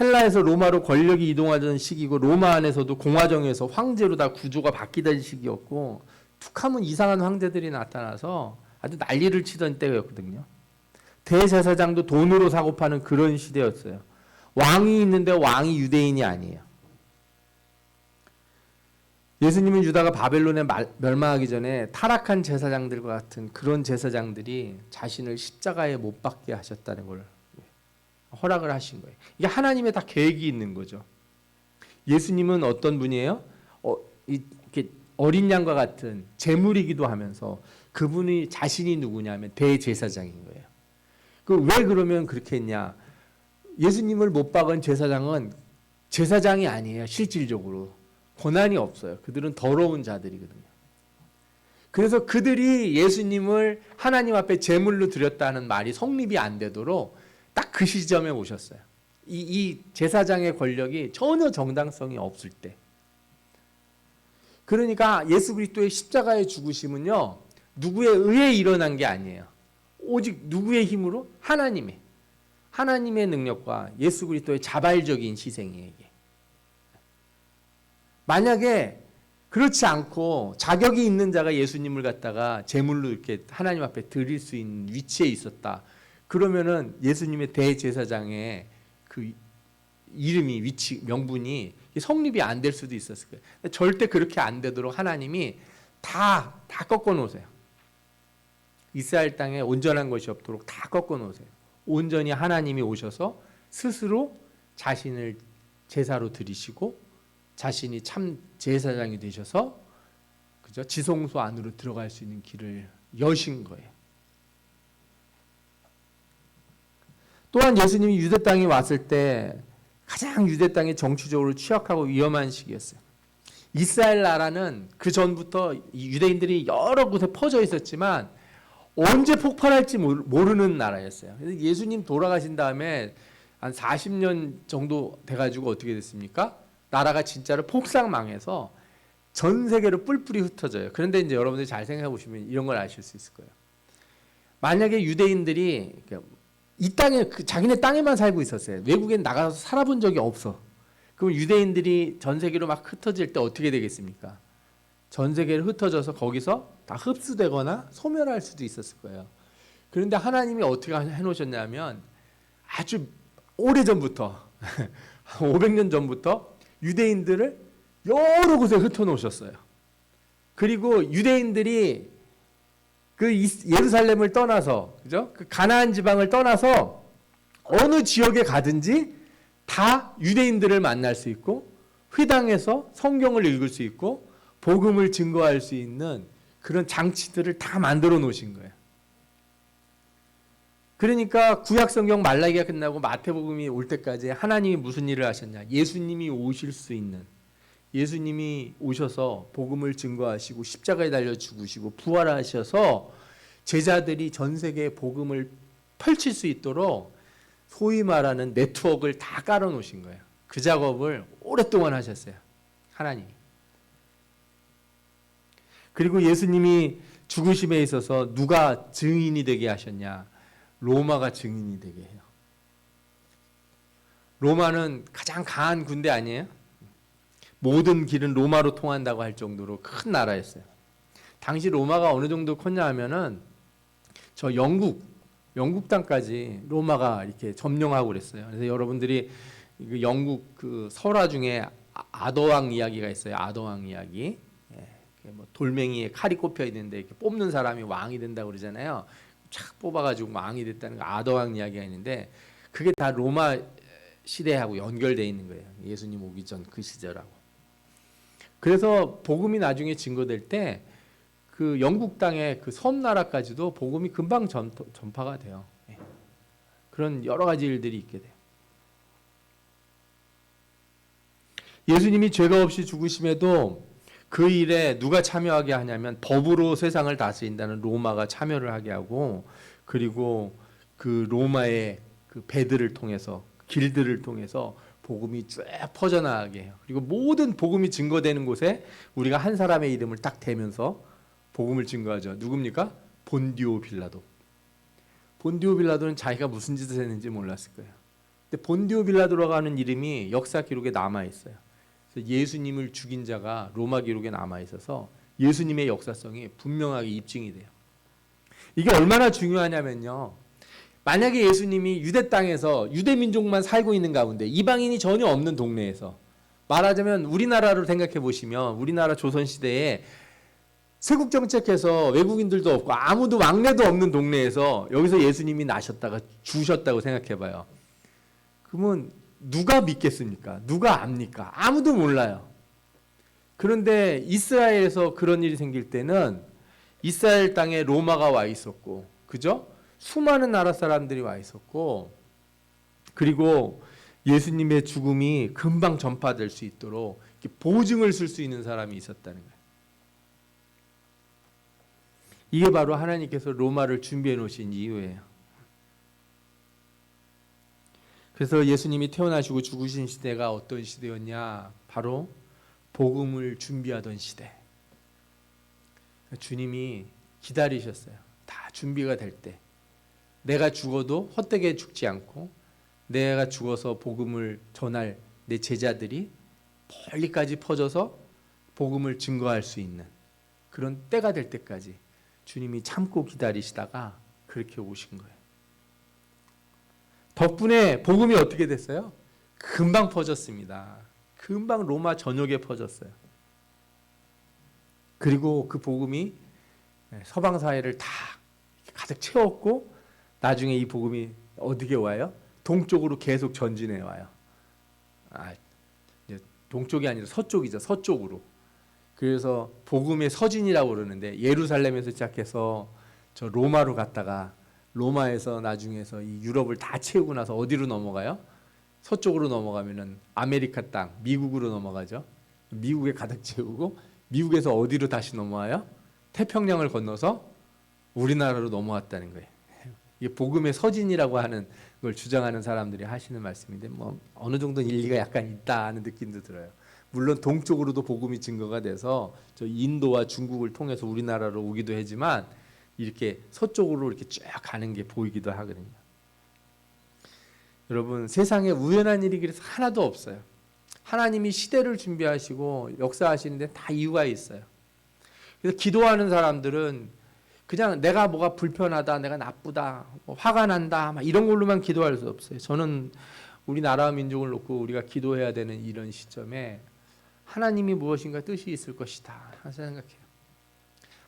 헬라에서 로마로 권력이 이동하던 시기고 로마 안에서도 공화정에서 황제로 다 구조가 바뀌던 시기였고 툭하면 이상한 황제들이 나타나서 아주 난리를 치던 때였거든요. 대제사장도 돈으로 사고 파는 그런 시대였어요. 왕이 있는데 왕이 유대인이 아니에요. 예수님은 유다가 바벨론에 멸망하기 전에 타락한 제사장들과 같은 그런 제사장들이 자신을 십자가에 못 박게 하셨다는 걸 허락을 하신 거예요. 이게 하나님의 다 계획이 있는 거죠. 예수님은 어떤 분이에요? 이렇게 어린 양과 같은 제물이기도 하면서 그분이 자신이 누구냐면 대제사장인 거예요. 그 왜 그러면 그렇게 했냐? 예수님을 못 박은 제사장은 제사장이 아니에요. 실질적으로 권한이 없어요. 그들은 더러운 자들이거든요. 그래서 그들이 예수님을 하나님 앞에 제물로 드렸다는 말이 성립이 안 되도록 딱 그 시점에 오셨어요. 이 제사장의 권력이 전혀 정당성이 없을 때. 그러니까 예수 그리스도의 십자가의 죽으심은요, 누구에 의해 일어난 게 아니에요. 오직 누구의 힘으로? 하나님의 능력과 예수 그리스도의 자발적인 희생이에요. 이게. 만약에 그렇지 않고 자격이 있는 자가 예수님을 갖다가 제물로 이렇게 하나님 앞에 드릴 수 있는 위치에 있었다. 그러면은 예수님의 대제사장의 그 이름이, 위치, 명분이 성립이 안 될 수도 있었을 거예요. 절대 그렇게 안 되도록 하나님이 다 꺾어 놓으세요. 이스라엘 땅에 온전한 것이 없도록 다 꺾어 놓으세요. 온전히 하나님이 오셔서 스스로 자신을 제사로 드리시고 자신이 참 제사장이 되셔서 그죠? 지성소 안으로 들어갈 수 있는 길을 여신 거예요. 또한 예수님이 유대 땅에 왔을 때 가장 유대 땅이 정치적으로 취약하고 위험한 시기였어요. 이스라엘 나라는 그 전부터 유대인들이 여러 곳에 퍼져 있었지만 언제 폭발할지 모르는 나라였어요. 그래서 예수님 돌아가신 다음에 한 40년 정도 돼가지고 어떻게 됐습니까? 나라가 진짜로 폭삭 망해서 전 세계로 뿔뿔이 흩어져요. 그런데 이제 여러분들이 잘 생각해 보시면 이런 걸 아실 수 있을 거예요. 만약에 유대인들이 이 땅에 자기네 땅에만 살고 있었어요. 외국에 나가서 살아본 적이 없어. 그럼 유대인들이 전 세계로 막 흩어질 때 어떻게 되겠습니까? 전 세계로 흩어져서 거기서 다 흡수되거나 소멸할 수도 있었을 거예요. 그런데 하나님이 어떻게 해놓으셨냐면 아주 오래전부터 500년 전부터 유대인들을 여러 곳에 흩어놓으셨어요. 그리고 유대인들이 그 예루살렘을 떠나서, 그죠? 그 가나안 지방을 떠나서 어느 지역에 가든지 다 유대인들을 만날 수 있고 회당에서 성경을 읽을 수 있고 복음을 증거할 수 있는 그런 장치들을 다 만들어 놓으신 거예요. 그러니까 구약 성경 말라기가 끝나고 마태복음이 올 때까지 하나님이 무슨 일을 하셨냐? 예수님이 오실 수 있는, 예수님이 오셔서 복음을 증거하시고 십자가에 달려 죽으시고 부활하셔서 제자들이 전 세계에 복음을 펼칠 수 있도록 소위 말하는 네트워크를 다 깔아 놓으신 거예요. 그 작업을 오랫동안 하셨어요. 하나님이. 그리고 예수님이 죽으심에 있어서 누가 증인이 되게 하셨냐? 로마가 증인이 되게 해요. 로마는 가장 강한 군대 아니에요? 모든 길은 로마로 통한다고 할 정도로 큰 나라였어요. 당시 로마가 어느 정도 컸냐 하면은 저 영국 땅까지 로마가 이렇게 점령하고 그랬어요. 그래서 여러분들이 그 영국 그 설화 중에 아더왕 이야기가 있어요. 아더왕 이야기. 뭐 돌멩이에 칼이 꼽혀 있는데 이렇게 뽑는 사람이 왕이 된다고 그러잖아요. 착 뽑아가지고 왕이 됐다는 거 아더왕 이야기가 있는데 그게 다 로마 시대하고 연결되어 있는 거예요. 예수님 오기 전 그 시절하고. 그래서 복음이 나중에 증거될 때 그 영국 땅의 그 섬나라까지도 복음이 금방 전파가 돼요. 그런 여러 가지 일들이 있게 돼요. 예수님이 죄가 없이 죽으심에도 그 일에 누가 참여하게 하냐면 법으로 세상을 다스린다는 로마가 참여를 하게 하고 그리고 그 로마의 그 배들을 통해서 길들을 통해서 복음이 쭉 퍼져나가게 해요. 그리고 모든 복음이 증거되는 곳에 우리가 한 사람의 이름을 딱 대면서 복음을 증거하죠. 누굽니까? 본디오 빌라도. 본디오 빌라도는 자기가 무슨 짓을 했는지 몰랐을 거예요. 근데 본디오 빌라도라고 하는 이름이 역사 기록에 남아 있어요. 그래서 예수님을 죽인 자가 로마 기록에 남아 있어서 예수님의 역사성이 분명하게 입증이 돼요. 이게 얼마나 중요하냐면요. 만약에 예수님이 유대 땅에서 유대 민족만 살고 있는 가운데 이방인이 전혀 없는 동네에서 말하자면 우리나라로 생각해 보시면 우리나라 조선 시대에 세국 정책해서 외국인들도 없고 아무도 왕래도 없는 동네에서 여기서 예수님이 나셨다가 주셨다고 생각해 봐요. 그러면 누가 믿겠습니까? 누가 압니까? 아무도 몰라요. 그런데 이스라엘에서 그런 일이 생길 때는 이스라엘 땅에 로마가 와 있었고, 그죠? 수많은 나라 사람들이 와 있었고, 그리고 예수님의 죽음이 금방 전파될 수 있도록 보증을 쓸 수 있는 사람이 있었다는 거예요. 이게 바로 하나님께서 로마를 준비해 놓으신 이유예요. 그래서 예수님이 태어나시고 죽으신 시대가 어떤 시대였냐? 바로 복음을 준비하던 시대. 주님이 기다리셨어요. 다 준비가 될 때. 내가 죽어도 헛되게 죽지 않고 내가 죽어서 복음을 전할 내 제자들이 멀리까지 퍼져서 복음을 증거할 수 있는 그런 때가 될 때까지 주님이 참고 기다리시다가 그렇게 오신 거예요. 덕분에 복음이 어떻게 됐어요? 금방 퍼졌습니다. 금방 로마 전역에 퍼졌어요. 그리고 그 복음이 서방 사회를 다 가득 채웠고 나중에 이 복음이 어디게 와요? 동쪽으로 계속 전진해 와요. 이제 동쪽이 아니라 서쪽이죠. 서쪽으로. 그래서 복음의 서진이라고 그러는데 예루살렘에서 시작해서 저 로마로 갔다가 로마에서 나중에서 이 유럽을 다 채우고 나서 어디로 넘어가요? 서쪽으로 넘어가면은 아메리카 땅, 미국으로 넘어가죠. 미국에 가득 채우고 미국에서 어디로 다시 넘어와요? 태평양을 건너서 우리나라로 넘어왔다는 거예요. 이게 복음의 서진이라고 하는 걸 주장하는 사람들이 하시는 말씀인데 뭐 어느 정도 일리가 약간 있다는 느낌도 들어요. 물론 동쪽으로도 복음이 증거가 돼서 저 인도와 중국을 통해서 우리나라로 오기도 하지만 이렇게 서쪽으로 이렇게 쭉 가는 게 보이기도 하거든요. 여러분 세상에 우연한 일이 그래서 하나도 없어요. 하나님이 시대를 준비하시고 역사하시는데 다 이유가 있어요. 그래서 기도하는 사람들은 그냥 내가 뭐가 불편하다, 내가 나쁘다, 뭐 화가 난다, 막 이런 걸로만 기도할 수 없어요. 저는 우리나라 민족을 놓고 우리가 기도해야 되는 이런 시점에 하나님이 무엇인가 뜻이 있을 것이다 생각해요.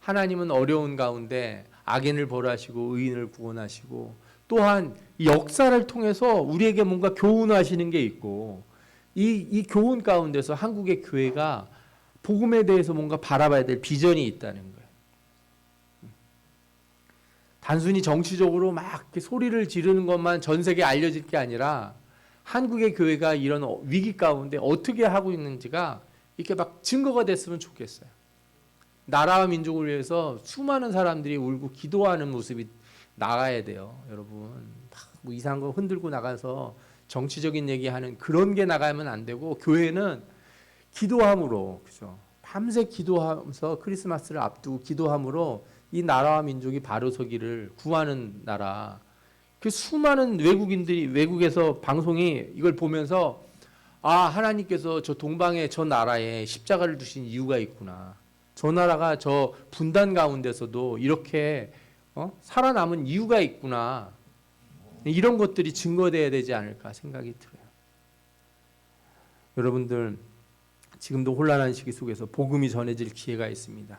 하나님은 어려운 가운데 악인을 벌하시고 의인을 구원하시고 또한 역사를 통해서 우리에게 뭔가 교훈하시는 게 있고 이 교훈 가운데서 한국의 교회가 복음에 대해서 뭔가 바라봐야 될 비전이 있다는 거예요. 단순히 정치적으로 막 이렇게 소리를 지르는 것만 전 세계에 알려질 게 아니라 한국의 교회가 이런 위기 가운데 어떻게 하고 있는지가 이렇게 막 증거가 됐으면 좋겠어요. 나라와 민족을 위해서 수많은 사람들이 울고 기도하는 모습이 나가야 돼요. 여러분 뭐 이상한 거 흔들고 나가서 정치적인 얘기하는 그런 게 나가면 안 되고 교회는 기도함으로 그죠? 밤새 기도하면서 크리스마스를 앞두고 기도함으로 이 나라와 민족이 바로 서기를 구하는 나라. 그 수많은 외국인들이 외국에서 방송이 이걸 보면서 아 하나님께서 저 동방의 저 나라에 십자가를 두신 이유가 있구나. 저 나라가 저 분단 가운데서도 이렇게 살아남은 이유가 있구나. 이런 것들이 증거돼야 되지 않을까 생각이 들어요. 여러분들 지금도 혼란한 시기 속에서 복음이 전해질 기회가 있습니다.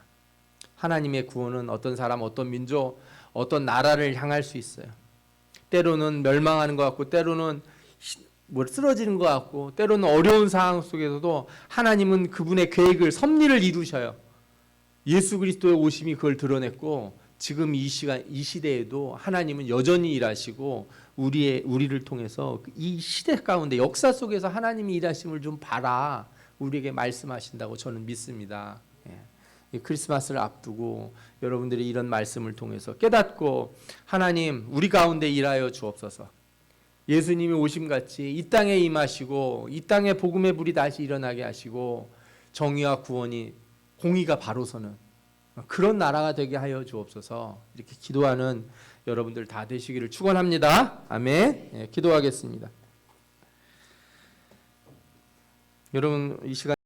하나님의 구원은 어떤 사람, 어떤 민족, 어떤 나라를 향할 수 있어요. 때로는 멸망하는 것 같고 때로는 쓰러지는 것 같고 때로는 어려운 상황 속에서도 하나님은 그분의 계획을 섭리를 이루셔요. 예수 그리스도의 오심이 그걸 드러냈고 지금 이 시간 이 시대에도 하나님은 여전히 일하시고 우리를 통해서 이 시대 가운데 역사 속에서 하나님이 일하심을 좀 봐라 우리에게 말씀하신다고 저는 믿습니다. 이 크리스마스를 앞두고 여러분들이 이런 말씀을 통해서 깨닫고 하나님 우리 가운데 일하여 주옵소서. 예수님이 오심같이 이 땅에 임하시고 이 땅에 복음의 불이 다시 일어나게 하시고 정의와 구원이 공의가 바로 서는 그런 나라가 되게 하여 주옵소서. 이렇게 기도하는 여러분들 다 되시기를 축원합니다. 아멘. 기도하겠습니다. 여러분 이 시간